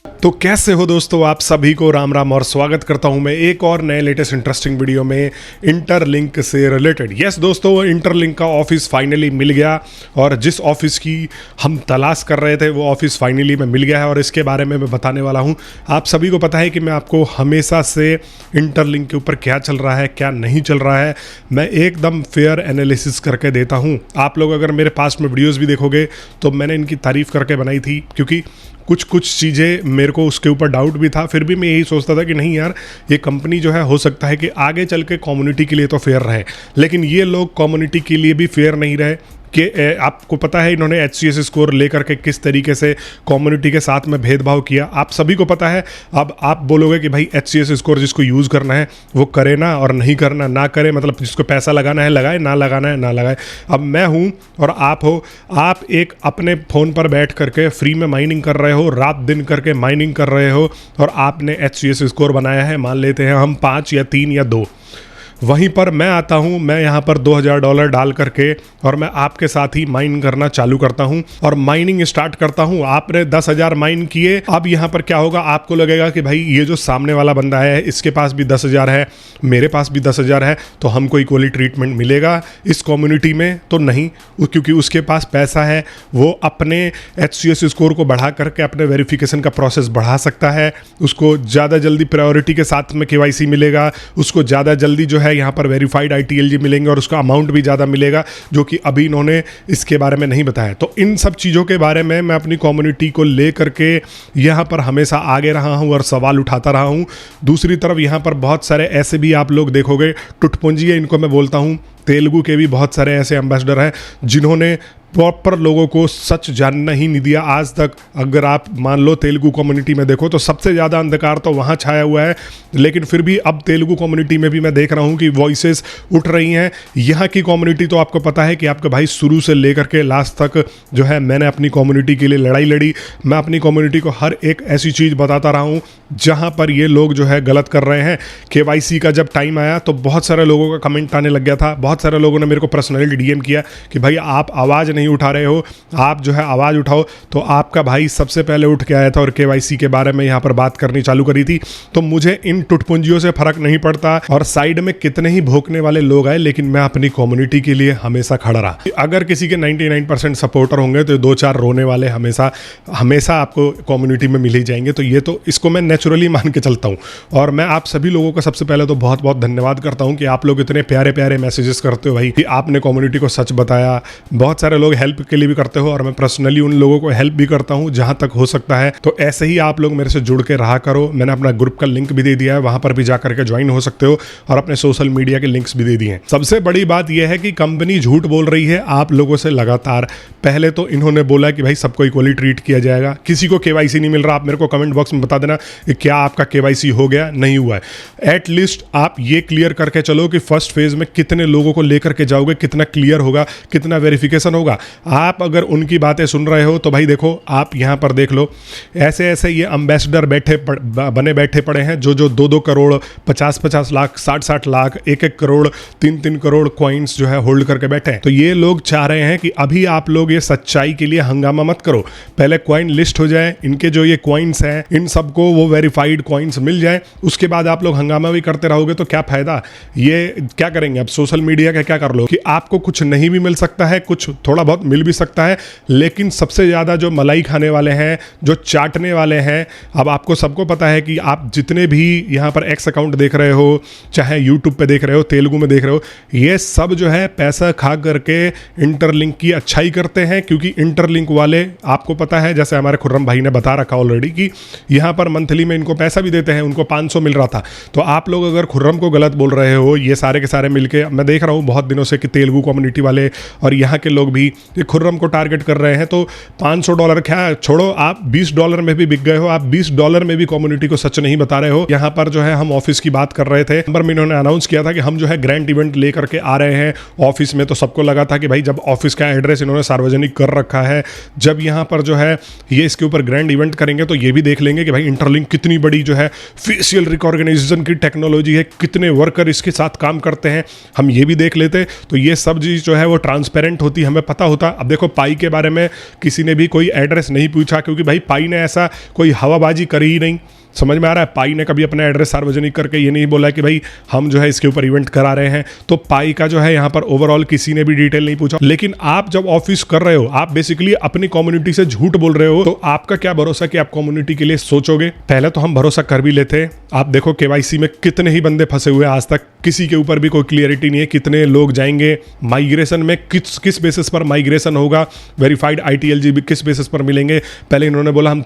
तो कैसे हो दोस्तों, आप सभी को राम राम और स्वागत करता हूं मैं एक और नए लेटेस्ट इंटरेस्टिंग वीडियो में इंटरलिंक से रिलेटेड। यस दोस्तों, इंटरलिंक का ऑफिस फाइनली मिल गया और जिस ऑफिस की हम तलाश कर रहे थे वो ऑफिस फाइनली में मिल गया है और इसके बारे में मैं बताने वाला हूं। आप सभी को पता है कि मैं आपको हमेशा से इंटरलिंक के ऊपर क्या चल रहा है क्या नहीं चल रहा है मैं एकदम फेयर एनालिसिस करके देता हूँ। आप लोग अगर मेरे पास में वीडियोज़ भी देखोगे तो मैंने इनकी तारीफ़ करके बनाई थी, क्योंकि कुछ चीज़ें मेरे को उसके ऊपर डाउट भी था। फिर भी मैं यही सोचता था कि नहीं यार, ये कंपनी जो है हो सकता है कि आगे चल के कम्युनिटी के लिए तो फेयर रहे, लेकिन ये लोग कम्युनिटी के लिए भी फेयर नहीं रहे। कि आपको पता है इन्होंने HCS स्कोर लेकर के किस तरीके से कम्युनिटी के साथ में भेदभाव किया, आप सभी को पता है। अब आप बोलोगे कि भाई HCS स्कोर जिसको यूज़ करना है वो करे ना, और नहीं करना ना करे, मतलब जिसको पैसा लगाना है लगाए, ना लगाना है ना लगाए। अब मैं हूँ और आप हो, आप एक अपने फ़ोन पर बैठ करके फ्री में माइनिंग कर रहे हो, रात दिन करके माइनिंग कर रहे हो, और आपने HCS स्कोर बनाया है, मान लेते हैं हम 5 या 3 या 2। वहीं पर मैं आता हूं, मैं यहां पर $2000 डाल करके और मैं आपके साथ ही माइन करना चालू करता हूं और माइनिंग स्टार्ट करता हूं। आपने 10,000 माइन किए। अब यहां पर क्या होगा, आपको लगेगा कि भाई ये जो सामने वाला बंदा है इसके पास भी 10,000 है, मेरे पास भी 10,000 है, तो हमको इक्वली ट्रीटमेंट मिलेगा इस कम्युनिटी में। तो नहीं, क्योंकि उसके पास पैसा है, वो अपने HCS स्कोर को बढ़ा करके अपने वेरिफिकेशन का प्रोसेस बढ़ा सकता है, उसको ज़्यादा जल्दी प्रायोरिटी के साथ में KYC मिलेगा, उसको ज़्यादा जल्दी जो है यहाँ पर वेरीफाइड ITLG मिलेंगे और उसका अमाउंट भी ज़्यादा मिलेगा, जो कि अभी इन्होंने इसके बारे में नहीं बताया। तो इन सब चीज़ों के बारे में मैं अपनी कम्युनिटी को ले करके यहाँ पर हमेशा आगे रहा हूँ और सवाल उठाता रहा हूँ। दूसरी तरफ यहाँ पर बहुत सारे ऐसे भी आप लोग देखोगे, टुटपुंजी है इनको मैं बोलता हूँ, तेलुगु के भी बहुत सारे ऐसे एम्बेसडर हैं जिन्होंने प्रॉपर लोगों को सच जानना ही नहीं दिया आज तक। अगर आप मान लो तेलुगु कम्युनिटी में देखो तो सबसे ज़्यादा अंधकार तो वहाँ छाया हुआ है, लेकिन फिर भी अब तेलुगु कम्युनिटी में भी मैं देख रहा हूँ कि वॉइसेस उठ रही हैं। यहाँ की कम्युनिटी तो आपको पता है कि आपके भाई शुरू से लेकर के लास्ट तक जो है मैंने अपनी कम्युनिटी के लिए लड़ाई लड़ी। मैं अपनी कम्युनिटी को हर एक ऐसी चीज़ बताता रहा हूँ जहाँ पर ये लोग जो है गलत कर रहे हैं। KYC का जब टाइम आया तो बहुत सारे लोगों का कमेंट आने लग गया था, बहुत सारे लोगों ने मेरे को पर्सनली DM किया कि भाई आप आवाज़ नहीं उठा रहे हो, आप जो है आवाज़ उठाओ। तो आपका भाई सबसे पहले उठ के आया था और KYC के बारे में यहाँ पर बात करनी चालू करी थी। तो मुझे इन टुटपुंजियों से फर्क नहीं पड़ता और साइड में कितने ही भोंकने वाले लोग आए, लेकिन मैं अपनी कम्युनिटी के लिए हमेशा खड़ा रहा। अगर किसी के 99% सपोर्टर होंगे तो 2-4 रोने वाले हमेशा हमेशा आपको कम्युनिटी में मिल ही जाएंगे। तो ये तो इसको मैं नेचुरली मान के चलता हूँ और मैं आप सभी लोगों का सबसे पहले तो बहुत बहुत धन्यवाद करता हूँ कि आप लोग इतने प्यारे प्यारे मैसेजेस करते हो भाई, कि आपने कम्युनिटी को सच बताया। बहुत सारे लोग हेल्प के लिए भी करते हो और मैं पर्सनली उन लोगों को हेल्प भी करता हूं जहां तक हो सकता है। तो ऐसे ही आप लोग मेरे से जुड़ के रहा करो। मैंने अपना ग्रुप का लिंक भी दे दिया है, वहां पर भी जाकर के ज्वाइन हो सकते हो और अपने सोशल मीडिया के लिंक्स भी दे दिए हैं। सबसे बड़ी बात यह है कि कंपनी झूठ बोल रही है आप लोगों से लगातार। पहले तो इन्होंने बोला कि भाई सबको इक्वली ट्रीट किया जाएगा, किसी को KYC नहीं मिल रहा। आप मेरे को कमेंट बॉक्स में बता देना कि क्या आपका KYC हो गया, नहीं हुआ है। एटलीस्ट आप ये क्लियर करके चलो कि फर्स्ट फेज में कितने लोगों को लेकर के जाओगे, कितना क्लियर होगा, कितना वेरिफिकेशन होगा। आप अगर उनकी बातें सुन रहे हो तो भाई देखो, आप यहाँ पर देख लो, ऐसे ऐसे ये एम्बेसडर बने बैठे पड़े हैं जो 2-2 करोड़, 50-50 लाख, 60-60 लाख, 1-1 करोड़, 3-3 करोड़ कॉइन्स जो है होल्ड करके बैठे हैं। तो ये लोग चाह रहे हैं कि अभी आप लोग ये सच्चाई के लिए हंगामा मत करो, पहले कॉइन लिस्ट हो जाए, इनके जो ये कॉइन्स हैं इन सबको वो वेरीफाइड कॉइन्स मिल जाए, उसके बाद आप लोग हंगामा भी करते रहोगे तो क्या फायदा। ये क्या करेंगे अब, सोशल मीडिया का क्या कर लो कि आपको कुछ नहीं भी मिल सकता है, कुछ थोड़ा बहुत मिल भी सकता है, लेकिन सबसे ज़्यादा जो मलाई खाने वाले हैं, जो चाटने वाले हैं। अब आपको सबको पता है कि आप जितने भी यहाँ पर X अकाउंट देख रहे हो, चाहे YouTube पे देख रहे हो, तेलुगु में देख रहे हो, ये सब जो है पैसा खा करके इंटरलिंक की अच्छाई करते हैं। क्योंकि इंटरलिंक वाले आपको पता है, जैसे हमारे खुर्रम भाई ने बता रखा ऑलरेडी कि यहाँ पर मंथली में इनको पैसा भी देते हैं, उनको 500 मिल रहा था। तो आप लोग अगर खुर्रम को गलत बोल रहे हो, ये सारे के सारे मिलके, मैं देख रहा हूँ बहुत दिनों से कि तेलुगु कम्युनिटी वाले और यहाँ के लोग भी खुर्रम को टारगेट कर रहे हैं। तो $500 क्या छोड़ो, आप $20 में भी बिक गए हो, आप $20 में भी कम्युनिटी को सच नहीं बता रहे हो। यहाँ पर जो है हम ऑफिस की बात कर रहे थे, नंबर में इन्होंने अनाउंस किया था कि हम जो है ग्रैंड इवेंट लेकर के आ रहे हैं ऑफिस में। तो सबको लगा था कि भाई जब ऑफिस का एड्रेस इन्होंने सार्वजनिक कर रखा है, जब यहाँ पर जो है ये इसके ऊपर ग्रैंड इवेंट करेंगे तो ये भी देख लेंगे कि भाई इंटरलिंक कितनी बड़ी जो है फेशियल रिकॉग्निशन की टेक्नोलॉजी है, कितने वर्कर इसके साथ काम करते हैं, हम ये भी देख लेते। तो ये सब चीज़ जो है वो ट्रांसपेरेंट होती, हमें पता होता। अब देखो पाई के बारे में किसी ने भी कोई एड्रेस नहीं पूछा, क्योंकि भाई पाई ने ऐसा कोई हवाबाजी करी ही नहीं। समझ में आ रहा है? पाई ने कभी अपना एड्रेस सार्वजनिक करके ये नहीं बोला कि भाई हम जो है इसके ऊपर इवेंट करा रहे हैं। तो पाई का जो है यहाँ पर ओवरऑल किसी ने भी डिटेल नहीं पूछा। लेकिन आप जब ऑफिस कर रहे हो, आप बेसिकली अपनी कम्युनिटी से झूठ बोल रहे हो, तो आपका क्या भरोसा कि आप कम्युनिटी के लिए सोचोगे? पहले तो हम भरोसा कर भी लेते। आप देखो केवाईसी में कितने ही बंदे फंसे हुए हैं, आज तक किसी के ऊपर भी कोई क्लियरिटी नहीं है कितने लोग जाएंगे माइग्रेशन में, किस बेसिस पर माइग्रेशन होगा, वेरीफाइड आईटीएलजी किस बेसिस पर मिलेंगे। पहले इन्होंने बोला हम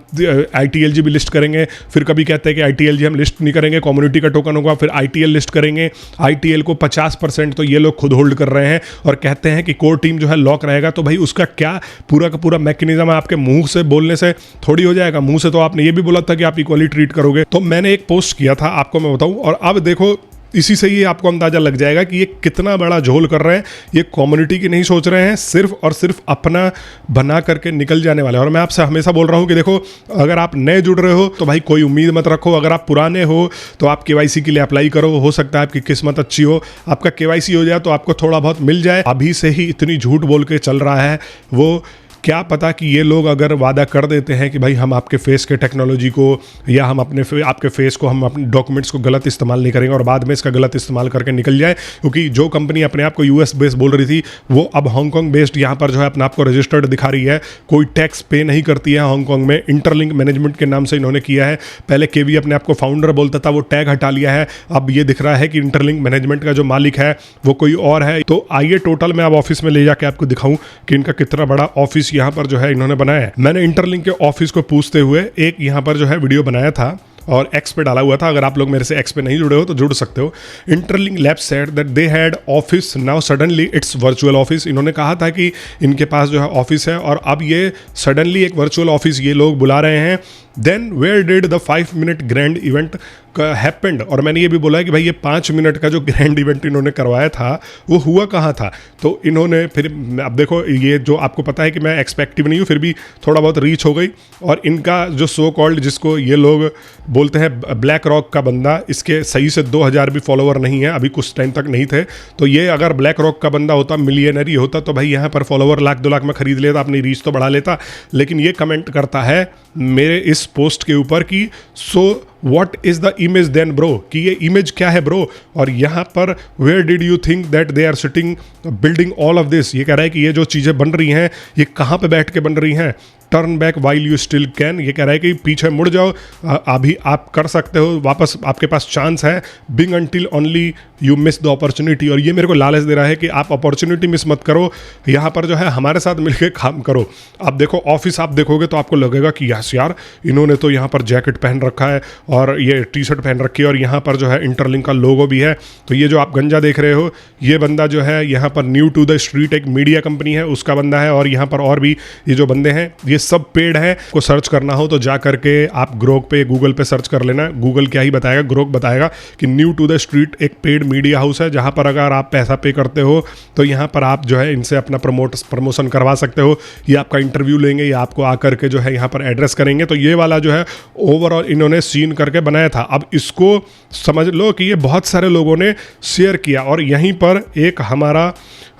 आईटीएलजी भी लिस्ट करेंगे, फिर कभी कहते हैं कि आईटीएलजी हम लिस्ट नहीं करेंगे, कम्युनिटी का टोकन होगा, फिर आईटीएल लिस्ट करेंगे। आईटीएल को 50% तो ये लोग खुद होल्ड कर रहे हैं और कहते हैं कि कोर टीम जो है लॉक रहेगा। तो भाई उसका क्या पूरा का पूरा मैकेनिज्म है? आपके मुंह से बोलने से थोड़ी हो जाएगा। मुंह से तो आपने ये भी बोला था कि आप इक्वली ट्रीट करोगे। तो मैंने एक पोस्ट किया था, आपको मैं बताऊं, और अब देखो इसी से ही आपको अंदाजा लग जाएगा कि ये कितना बड़ा झोल कर रहे हैं। ये कम्युनिटी की नहीं सोच रहे हैं, सिर्फ और सिर्फ अपना बना करके निकल जाने वाले हैं। और मैं आपसे हमेशा बोल रहा हूं कि देखो, अगर आप नए जुड़ रहे हो तो भाई कोई उम्मीद मत रखो। अगर आप पुराने हो तो आप केवाईसी के लिए अप्लाई करो, हो सकता है आपकी किस्मत अच्छी हो, आपका केवाईसी हो जाए तो आपको थोड़ा बहुत मिल जाए। अभी से ही इतनी झूठ बोल के चल रहा है, वो क्या पता कि ये लोग अगर वादा कर देते हैं कि भाई हम आपके फेस के टेक्नोलॉजी को या हम आपके फेस को, हम अपने डॉक्यूमेंट्स को गलत इस्तेमाल नहीं करेंगे, और बाद में इसका गलत इस्तेमाल करके निकल जाए। क्योंकि जो कंपनी अपने आप को यूएस बेस्ड बोल रही थी, वो अब हांगकांग बेस्ड यहाँ पर जो है अपने आप को रजिस्टर्ड दिखा रही है। कोई टैक्स पे नहीं करती है हांगकांग में, इंटरलिंक मैनेजमेंट के नाम से इन्होंने किया है। पहले केवी अपने आप को फाउंडर बोलता था, वो टैग हटा लिया है। अब ये दिख रहा है कि इंटरलिंक मैनेजमेंट का जो मालिक है वो कोई और है। तो आइए टोटल मैं अब ऑफिस में ले जाके आपको दिखाऊं कि इनका कितना बड़ा ऑफिस यहाँ पर जो है इन्होंने बनाया है। मैंने इंटरलिंक के ऑफिस को पूछते हुए एक यहाँ पर जो है वीडियो बनाया था और एक्स पे डाला हुआ था। अगर आप लोग मेरे से एक्स पे नहीं जुड़े हो तो जुड़ सकते हो। Interlink labs said that they had office, now suddenly it's virtual office. इन्होंने कहा था कि इनके पास जो है ऑफिस है और अब ये सडनली एक वर्चुअल ऑफिस ये लोग बुला रहे हैं। Then where did the 5 minute grand event happened. और मैंने ये भी बोला कि भाई ये 5 मिनट का जो ग्रैंड इवेंट इन्होंने करवाया था वो हुआ कहाँ था। तो इन्होंने फिर, अब देखो ये जो आपको पता है कि मैं एक्सपेक्टिव नहीं हूँ, फिर भी थोड़ा बहुत रीच हो गई। और इनका जो सो कॉल्ड, जिसको ये लोग बोलते हैं ब्लैक रॉक का बंदा, इसके सही से 2000 भी फॉलोवर नहीं है, अभी कुछ टाइम तक नहीं थे। तो ये अगर ब्लैक रॉक का बंदा होता, मिलियनरी होता, तो भाई यहाँ पर फॉलोवर 1-2 लाख में खरीद लेता, अपनी रीच तो बढ़ा लेता। लेकिन ये कमेंट करता है मेरे इस पोस्ट के ऊपर कि so what is the image then bro, कि ये इमेज क्या है ब्रो। और यहाँ पर where did you think that they are sitting building all of this. ये कह रहा है कि ये जो चीज़ें बन रही हैं ये कहाँ पे बैठ के बन रही हैं। Turn back while you still can, ये कह रहा है कि पीछे मुड़ जाओ, अभी आप कर सकते हो, वापस आपके पास चांस है। Being until only you miss the opportunity. और ये मेरे को लालच दे रहा है कि आप अपॉर्चुनिटी मिस मत करो, यहाँ पर जो है हमारे साथ मिलकर काम करो। अब देखो ऑफिस आप देखोगे तो आपको लगेगा कि यस यार, इन्होंने तो यहाँ पर जैकेट पहन रखा है और ये टी शर्ट पहन रखी है और यहाँ पर जो है इंटरलिंक का लोगो भी है। तो ये जो आप गंजा देख रहे हो, ये बंदा जो है यहाँ पर न्यू टू द स्ट्रीट एक मीडिया कंपनी है, उसका बंदा है। और यहाँ पर और भी ये जो बंदे हैं ये सब पेड है। को सर्च करना हो तो जा करके आप ग्रोक पे, गूगल पे सर्च कर लेना। गूगल क्या ही बताएगा, ग्रोक बताएगा कि न्यू टू द स्ट्रीट एक पेड मीडिया हाउस है, जहां पर अगर आप पैसा पे करते हो तो यहां पर आप जो है इनसे अपना प्रमोशन करवा सकते हो। ये आपका इंटरव्यू लेंगे या आपको आकर के जो है यहाँ पर एड्रेस करेंगे। तो ये वाला जो है ओवरऑल इन्होंने सीन करके बनाया था। अब इसको समझ लो कि ये बहुत सारे लोगों ने शेयर किया। और यहीं पर एक हमारा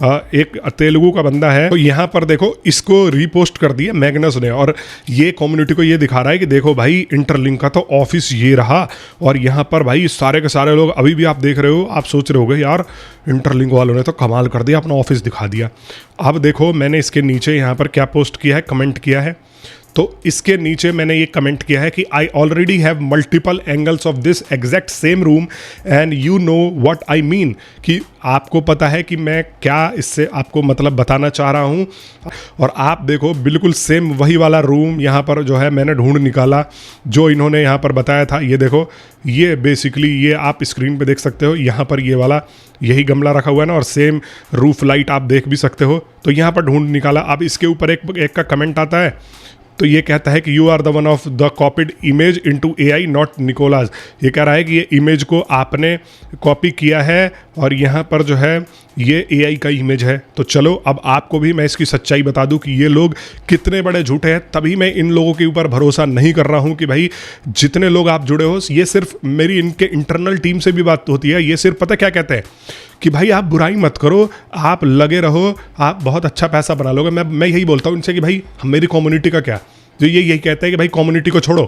एक तेलुगु का बंदा है, तो यहाँ पर देखो इसको रीपोस्ट कर दिया मैग्नस ने। और ये कम्युनिटी को ये दिखा रहा है कि देखो भाई इंटरलिंक का तो ऑफिस ये रहा। और यहाँ पर भाई सारे के सारे लोग अभी भी आप देख रहे हो, आप सोच रहे होगे यार इंटरलिंक वालों ने तो कमाल कर दिया, अपना ऑफिस दिखा दिया। अब देखो मैंने इसके नीचे यहाँ पर क्या पोस्ट किया है, कमेंट किया है। तो इसके नीचे मैंने ये कमेंट किया है कि I already have multiple angles of this exact same room and you know what I mean, कि आपको पता है कि मैं क्या इससे आपको मतलब बताना चाह रहा हूँ। और आप देखो बिल्कुल सेम वही वाला रूम यहाँ पर जो है मैंने ढूंढ निकाला जो इन्होंने यहाँ पर बताया था। ये देखो, ये बेसिकली ये आप स्क्रीन पे देख सकते हो, यहाँ पर ये वाला यही गमला रखा हुआ है ना, और सेम रूफ लाइट आप देख भी सकते हो। तो यहाँ पर ढूंढ निकाला। अब इसके ऊपर एक का कमेंट आता है, तो ये कहता है कि you are the one of the copied image into AI not Nicolas. ये कह रहा है कि ये इमेज को आपने कॉपी किया है और यहाँ पर जो है ये एआई का इमेज है। तो चलो अब आपको भी मैं इसकी सच्चाई बता दूं कि ये लोग कितने बड़े झूठे हैं। तभी मैं इन लोगों के ऊपर भरोसा नहीं कर रहा हूं कि भाई जितने लोग आप जुड़े हो, ये सिर्फ मेरी इनके इंटरनल टीम से भी बात होती है। ये सिर्फ पता क्या कहते हैं कि भाई आप बुराई मत करो, आप लगे रहो, आप बहुत अच्छा पैसा बना लोगे। मैं यही बोलता हूँ इनसे कि भाई मेरी कम्युनिटी का क्या, जो ये यही कहते हैं कि भाई कम्युनिटी को छोड़ो,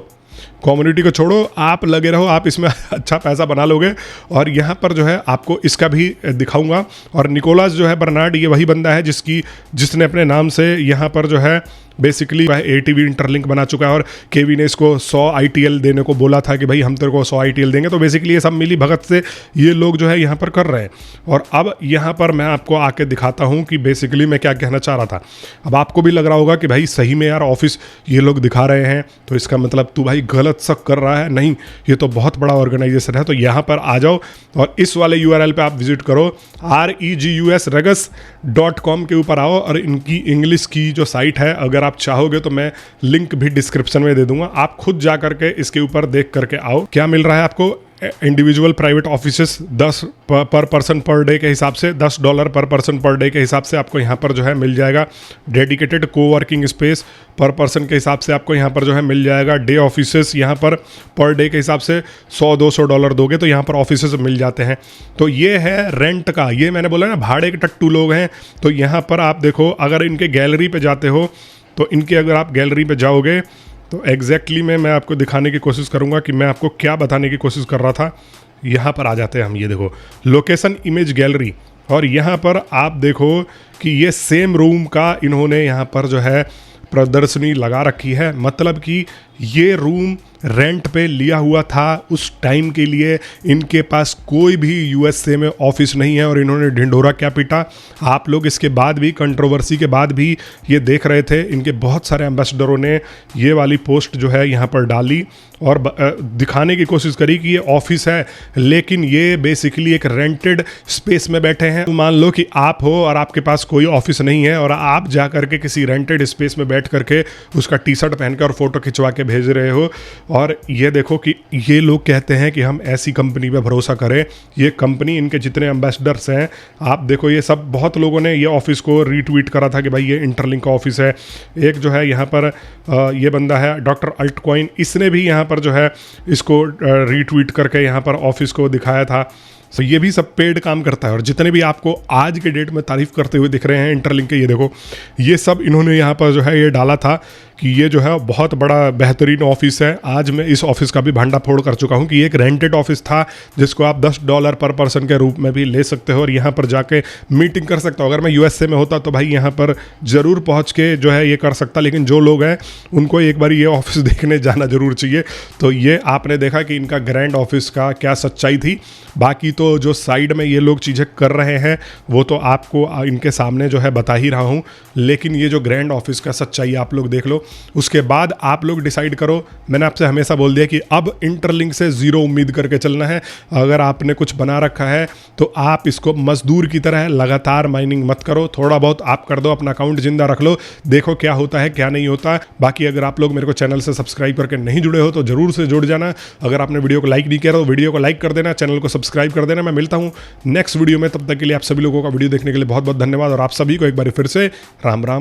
कम्युनिटी को छोड़ो, आप लगे रहो, आप इसमें अच्छा पैसा बना लोगे। और यहाँ पर जो है आपको इसका भी दिखाऊंगा। और निकोलस जो है बर्नार्ड, ये वही बंदा है जिसने अपने नाम से यहाँ पर जो है बेसिकली वह एटीवी इंटरलिंक बना चुका है। और केवी ने इसको 100 ITL देने को बोला था कि भाई हम तेरे को 100 ITL देंगे। तो बेसिकली ये सब मिली भगत से ये लोग जो है यहाँ पर कर रहे हैं। और अब यहाँ पर मैं आपको आके दिखाता हूँ कि बेसिकली मैं क्या कहना चाह रहा था। अब आपको भी लग रहा होगा कि भाई सही में यार ऑफिस ये लोग दिखा रहे हैं तो इसका मतलब तू भाई गलत सब कर रहा है। नहीं, ये तो बहुत बड़ा ऑर्गेनाइजेशन है। तो यहाँ पर आ जाओ और इस वाले URL पे आप विजिट करो, regus.com के ऊपर आओ। और इनकी इंग्लिश की जो साइट है, अगर आप चाहोगे तो मैं लिंक भी डिस्क्रिप्शन में दे दूंगा, आप खुद जा करके इसके ऊपर देख करके आओ। क्या मिल रहा है आपको, इंडिविजुअल प्राइवेट ऑफिसेस 10 पर पर्सन पर डे के हिसाब से, $10 पर पर्सन पर डे के हिसाब से आपको यहाँ पर जो है मिल जाएगा। डेडिकेटेड कोवर्किंग स्पेस पर पर्सन के हिसाब से आपको यहाँ पर जो है मिल जाएगा। डे ऑफिसेस यहाँ पर डे के हिसाब से $100-200 दोगे तो यहाँ पर ऑफिसेस मिल जाते हैं। तो ये है रेंट का, ये मैंने बोला ना भाड़े के टट्टू लोग हैं। तो यहाँ पर आप देखो, अगर इनके गैलरी पे जाते हो तो इनके अगर आप गैलरी पे जाओगे तो एग्जैक्टली मैं आपको दिखाने की कोशिश करूंगा कि मैं आपको क्या बताने की कोशिश कर रहा था। यहाँ पर आ जाते हैं हम, ये देखो लोकेशन इमेज गैलरी। और यहाँ पर आप देखो कि ये सेम रूम का इन्होंने यहाँ पर जो है प्रदर्शनी लगा रखी है। मतलब कि ये रूम रेंट पे लिया हुआ था उस टाइम के लिए। इनके पास कोई भी USA में ऑफिस नहीं है और इन्होंने ढिंढोरा क्या पीटा। आप लोग इसके बाद भी, कंट्रोवर्सी के बाद भी ये देख रहे थे, इनके बहुत सारे एम्बेसडरों ने ये वाली पोस्ट जो है यहाँ पर डाली और दिखाने की कोशिश करी कि ये ऑफिस है, लेकिन ये बेसिकली एक रेंटेड स्पेस में बैठे हैं। तो मान लो कि आप हो और आपके पास कोई ऑफिस नहीं है और आप जा करके किसी रेंटेड स्पेस में बैठ करके उसका टी-शर्ट पहनकर और फोटो खिंचवा के भेज रहे हो। और ये देखो कि ये लोग कहते हैं कि हम ऐसी कंपनी पे भरोसा करें। ये कंपनी, इनके जितने एम्बेसडर्स हैं, आप देखो ये सब, बहुत लोगों ने ये ऑफिस को रीट्वीट करा था कि भाई ये इंटरलिंक का ऑफिस है। एक जो है यहाँ पर ये बंदा है डॉक्टर अल्टकॉइन, इसने भी यहाँ पर जो है इसको रीट्वीट करके यहाँ पर ऑफिस को दिखाया था। तो ये भी सब पेड काम करता है। और जितने भी आपको आज के डेट में तारीफ करते हुए दिख रहे हैं इंटरलिंक के, ये देखो ये सब इन्होंने यहाँ पर जो है ये डाला था कि ये जो है बहुत बड़ा बेहतरीन ऑफिस है। आज मैं इस ऑफिस का भी भांडा फोड़ कर चुका हूँ कि ये एक रेंटेड ऑफिस था जिसको आप $10 पर पर्सन के रूप में भी ले सकते हो और यहाँ पर जाके मीटिंग कर सकते हो। अगर मैं USA में होता तो भाई यहाँ पर ज़रूर पहुँच के जो है ये कर सकता, लेकिन जो लोग हैं उनको एक बार ये ऑफिस देखने जाना ज़रूर चाहिए। तो ये आपने देखा कि इनका ग्रैंड ऑफिस का क्या सच्चाई थी। बाकी तो जो साइड में ये लोग चीज़ें कर रहे हैं वो तो आपको इनके सामने जो है बता ही रहा हूँ, लेकिन ये जो ग्रैंड ऑफिस का सच्चाई आप लोग देख लो, उसके बाद आप लोग डिसाइड करो। मैंने आपसे हमेशा बोल दिया कि अब इंटरलिंक से ज़ीरो उम्मीद करके चलना है। अगर आपने कुछ बना रखा है तो आप इसको मजदूर की तरह लगातार माइनिंग मत करो, थोड़ा बहुत आप कर दो, अपना अकाउंट जिंदा रख लो, देखो क्या होता है क्या नहीं होता। बाकी अगर आप लोग मेरे को चैनल से सब्सक्राइब करके नहीं जुड़े हो तो जरूर से जुड़ जाना। अगर आपने वीडियो को लाइक नहीं किया तो वीडियो को लाइक कर देना, चैनल को सब्सक्राइब कर देना। मैं मिलता हूँ नेक्स्ट वीडियो में, तब तक के लिए आप सभी लोगों का वीडियो देखने के लिए बहुत बहुत धन्यवाद। और आप सभी को एक बार फिर से राम राम।